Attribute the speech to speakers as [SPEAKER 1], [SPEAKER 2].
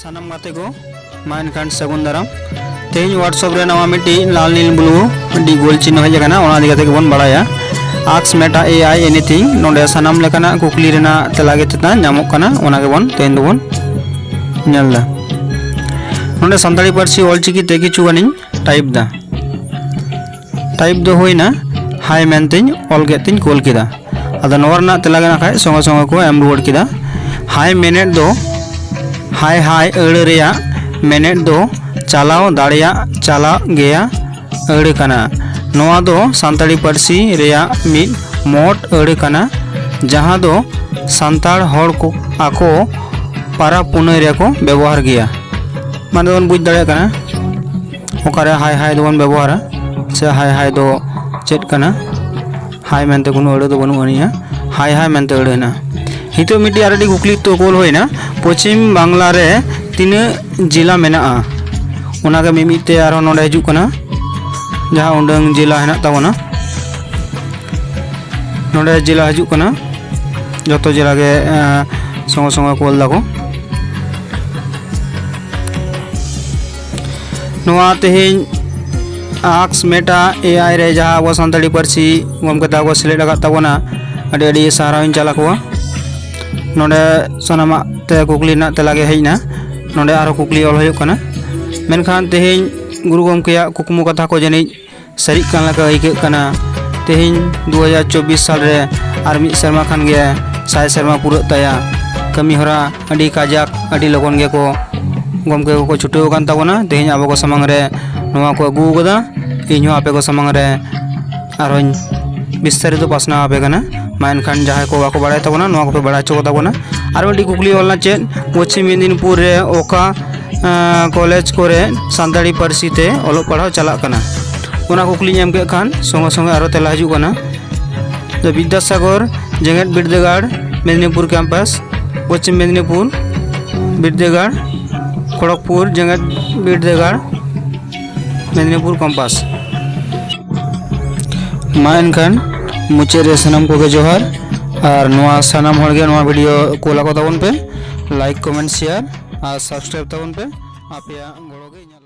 [SPEAKER 1] सानम गाते को मा एनखान सगुन दाराम तेज व्हाट्सएप रे नवा मिट्टी लाल नील ब्लू मिट्टी गोल चिन्ह हज कना ओना दिगते के बन बड़ाया आक्स मेटा एआई एनीथिंग नोडे सानम लेकाना कुकली रेना तेला गे तेता नामो कना ओना के बन तेन दोबन नेलदा नोडे संताली पारसी ऑलचिकी ते किछु गानी टाइप दो होइना हाई मेनतिन ऑल गेतिन कोल किदा अदा नोरना तेला गे नाखाय संगे संगे को एम रुवाड़ किदा हाई मिनट दो हाई हाई अड़ रेया मिनट दो चलाव दाड़िया चला गया अड़ कना नोआ दो सांताली पारसी रेया मिद मोट अड़ कना जहां दो सांताड़ हड़ को आको पारा पुनय रे को व्यवहार गया माने दोन बुझ दाड़े कना ओकारे हाई हाई दोन व्यवहार से हाई हाई दो चेट कना हाई मेनते कोनो अड़ दो बनु अनिया हाई हाई मेनते अड़ना हितो मिट्टी आरडी कुकली तो कोल होइना पश्चिम बांग्ला रे तीन जिला मेना ओना के मिमिते आरो नोडे हिजु कना जहां उंडंग जिला हेना तावना नोडे जिला हिजु कना जतो जिला के संग संग कोल दाको नोआ तेहेन आक्स मेटा एआई रे जहां वो संताली पारसी गमके ताको सिलेक्ट आका तावना अडी अडी साराविन चला को नोडे सनामा ते कुकली ना तेला गे हेइना नोडे आरो कुकली ऑल होय कना मेनखान तेहेन गुरु गमकेया कुकमु कथा को जनी सरी कान लका आइके कना तेहेन 2024 साल रे आर मिद शर्मा खान गे साय शर्मा पूरा ताया कमी हरा अडी काजाक अडी लगन गे को गमके को छुटेव कान ताबोना तेहेन आबो को समंग रे नोवा को अगु गदा इन्हो आपे को समंग रे आरो विस्तारित पासना आपे कना माइन खान जहां को बाको बड़ा तबना नोआ को पे बड़ा चो तबना आर मिट्टी कुकली ऑलना चेन पश्चिम मेदिनीपुर रे ओका कॉलेज कोरे सांताली पारसी ते ओलो पढ़ाव चला कना ओना कुकली एम के खान संगे संगे आरो तेला हजू कना द विद्यासागर जेगेट बिरदेगाड़ मेदिनीपुर कैंपस पश्चिम मेदिनीपुर बिरदेगाड़ खड़गपुर जेगेट बिरदेगाड़ मेदिनीपुर कैंपस माइन खान मुचे रे सनम को जोहार और नोआ सनम होड़गे नोआ वीडियो कोला को तबन पे लाइक कमेंट शेयर और सब्सक्राइब तबन पे आपया गड़ोगे।